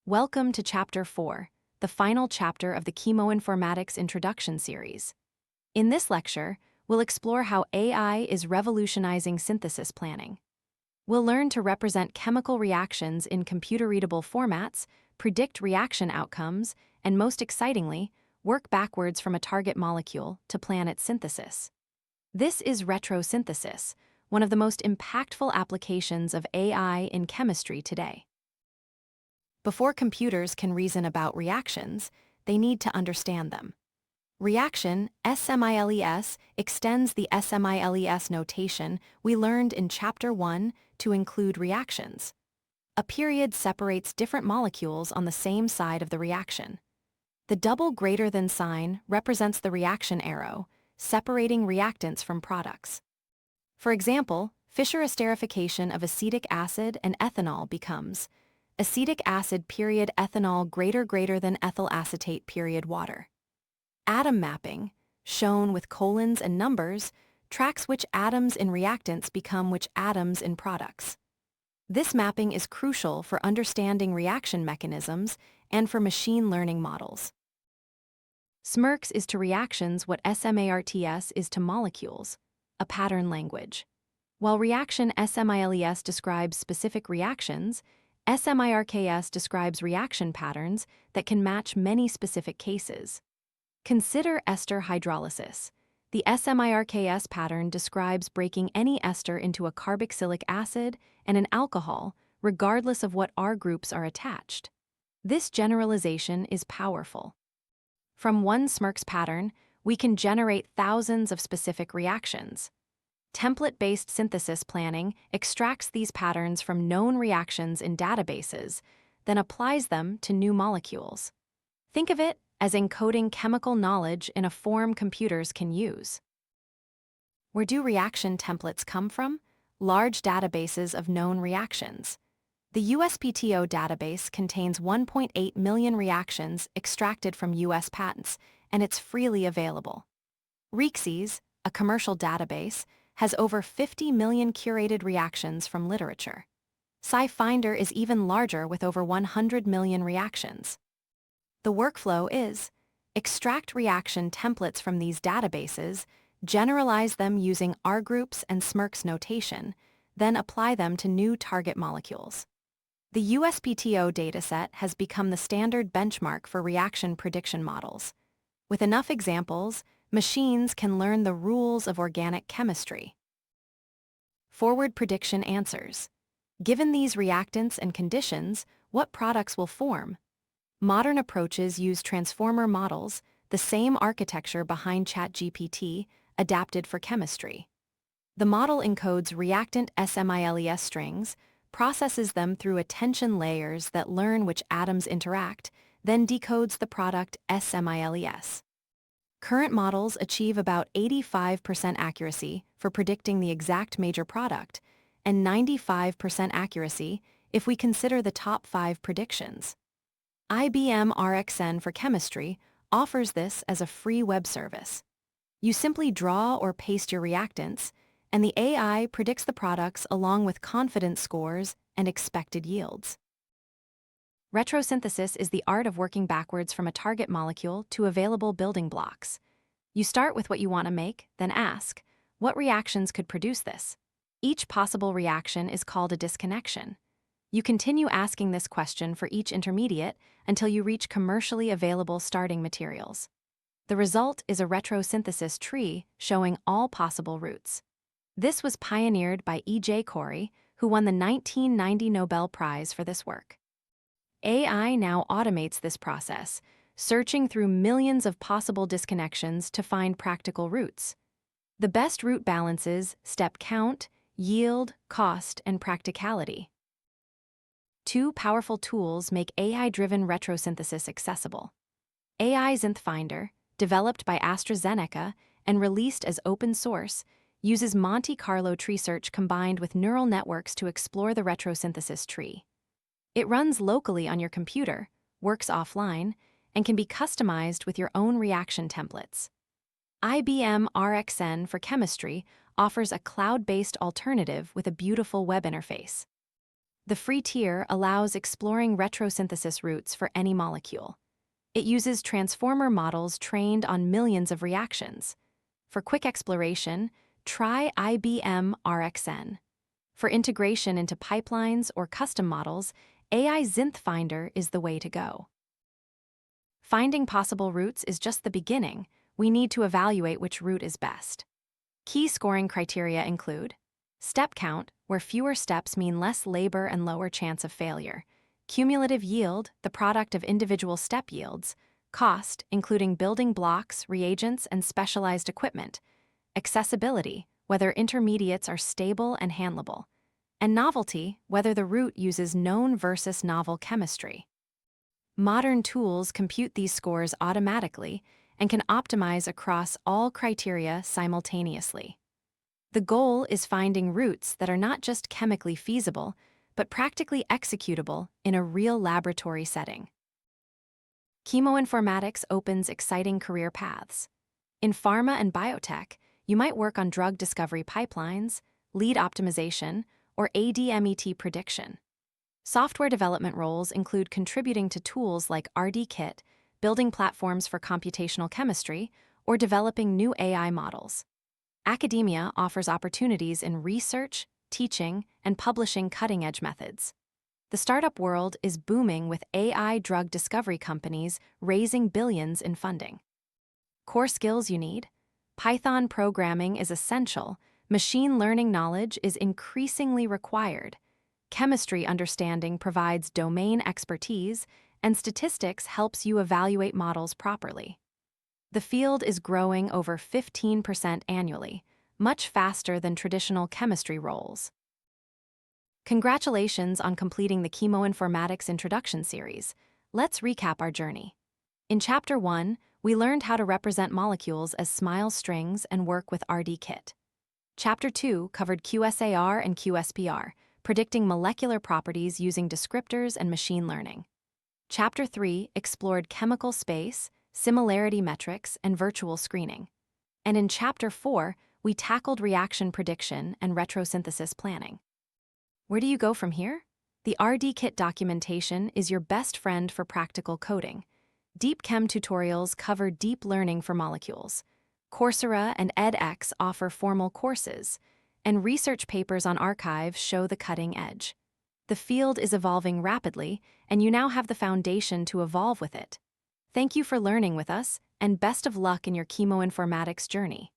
Welcome to Chapter 4, the final chapter of the Chemoinformatics Introduction series. In this lecture, we'll explore how AI is revolutionizing synthesis planning. We'll learn to represent chemical reactions in computer-readable formats, predict reaction outcomes, and most excitingly, work backwards from a target molecule to plan its synthesis. This is retrosynthesis, one of the most impactful applications of AI in chemistry today. Before computers can reason about reactions, they need to understand them. Reaction, SMILES, extends the SMILES notation we learned in Chapter 1 to include reactions. A period separates different molecules on the same side of the reaction. The double greater than sign represents the reaction arrow, separating reactants from products. For example, Fischer esterification of acetic acid and ethanol becomes acetic acid period ethanol greater than ethyl acetate period water. Atom mapping, shown with colons and numbers, tracks which atoms in reactants become which atoms in products. This mapping is crucial for understanding reaction mechanisms and for machine learning models. SMERCS is to reactions what SMARTS is to molecules, a pattern language. While reaction SMILES describes specific reactions, SMIRKS describes reaction patterns that can match many specific cases. Consider ester hydrolysis. The SMIRKS pattern describes breaking any ester into a carboxylic acid and an alcohol, regardless of what R groups are attached. This generalization is powerful. From one SMERCS pattern, we can generate thousands of specific reactions. Template-based synthesis planning extracts these patterns from known reactions in databases, then applies them to new molecules. Think of it as encoding chemical knowledge in a form computers can use. Where do reaction templates come from? Large databases of known reactions. The USPTO database contains 1.8 million reactions extracted from US patents, and it's freely available. REACSES, a commercial database, has over 50 million curated reactions from literature. SciFinder is even larger with over 100 million reactions. The workflow is: extract reaction templates from these databases, generalize them using R groups and SMERCS notation, then apply them to new target molecules. The USPTO dataset has become the standard benchmark for reaction prediction models. With enough examples, machines can learn the rules of organic chemistry. Forward prediction answers. Given these reactants and conditions, what products will form? Modern approaches use transformer models, the same architecture behind ChatGPT, adapted for chemistry. The model encodes reactant SMILES strings, processes them through attention layers that learn which atoms interact, then decodes the product SMILES. Current models achieve about 85% accuracy for predicting the exact major product, and 95% accuracy if we consider the top 5 predictions. IBM RxN for Chemistry offers this as a free web service. You simply draw or paste your reactants, and the AI predicts the products along with confidence scores and expected yields. Retrosynthesis is the art of working backwards from a target molecule to available building blocks. You start with what you want to make, then ask, what reactions could produce this? Each possible reaction is called a disconnection. You continue asking this question for each intermediate until you reach commercially available starting materials. The result is a retrosynthesis tree showing all possible routes. This was pioneered by E.J. Corey, who won the 1990 Nobel Prize for this work. AI now automates this process, searching through millions of possible disconnections to find practical routes. The best route balances step count, yield, cost, and practicality. Two powerful tools make AI-driven retrosynthesis accessible. AI ZynthFinder, developed by AstraZeneca and released as open source, uses Monte Carlo tree search combined with neural networks to explore the retrosynthesis tree. It runs locally on your computer, works offline, and can be customized with your own reaction templates. IBM RxN for Chemistry offers a cloud-based alternative with a beautiful web interface. The free tier allows exploring retrosynthesis routes for any molecule. It uses transformer models trained on millions of reactions. For quick exploration, try IBM RxN. For integration into pipelines or custom models, AI Synth Finder is the way to go. Finding possible routes is just the beginning. We need to evaluate which route is best. Key scoring criteria include step count, where fewer steps mean less labor and lower chance of failure; cumulative yield, the product of individual step yields; cost, including building blocks, reagents, and specialized equipment; accessibility, whether intermediates are stable and handleable; and novelty, whether the route uses known versus novel chemistry. Modern tools compute these scores automatically and can optimize across all criteria simultaneously. The goal is finding routes that are not just chemically feasible, but practically executable in a real laboratory setting. Chemoinformatics opens exciting career paths. In pharma and biotech, you might work on drug discovery pipelines, lead optimization, or ADMET prediction. Software development roles include contributing to tools like RDKit, building platforms for computational chemistry, or developing new AI models. Academia offers opportunities in research, teaching, and publishing cutting-edge methods. The startup world is booming with AI drug discovery companies raising billions in funding. Core skills you need: Python programming is essential, machine learning knowledge is increasingly required, chemistry understanding provides domain expertise, and statistics helps you evaluate models properly. The field is growing over 15% annually, much faster than traditional chemistry roles. Congratulations on completing the Chemoinformatics Introduction series. Let's recap our journey. In Chapter 1, we learned how to represent molecules as SMILE strings and work with RDKit. Chapter 2 covered QSAR and QSPR, predicting molecular properties using descriptors and machine learning. Chapter 3 explored chemical space, similarity metrics, and virtual screening. And in Chapter 4, we tackled reaction prediction and retrosynthesis planning. Where do you go from here? The RDKit documentation is your best friend for practical coding. Deep Chem tutorials cover deep learning for molecules. Coursera and edX offer formal courses, and research papers on archive show the cutting edge. The field is evolving rapidly, and you now have the foundation to evolve with it. Thank you for learning with us, and best of luck in your chemoinformatics journey.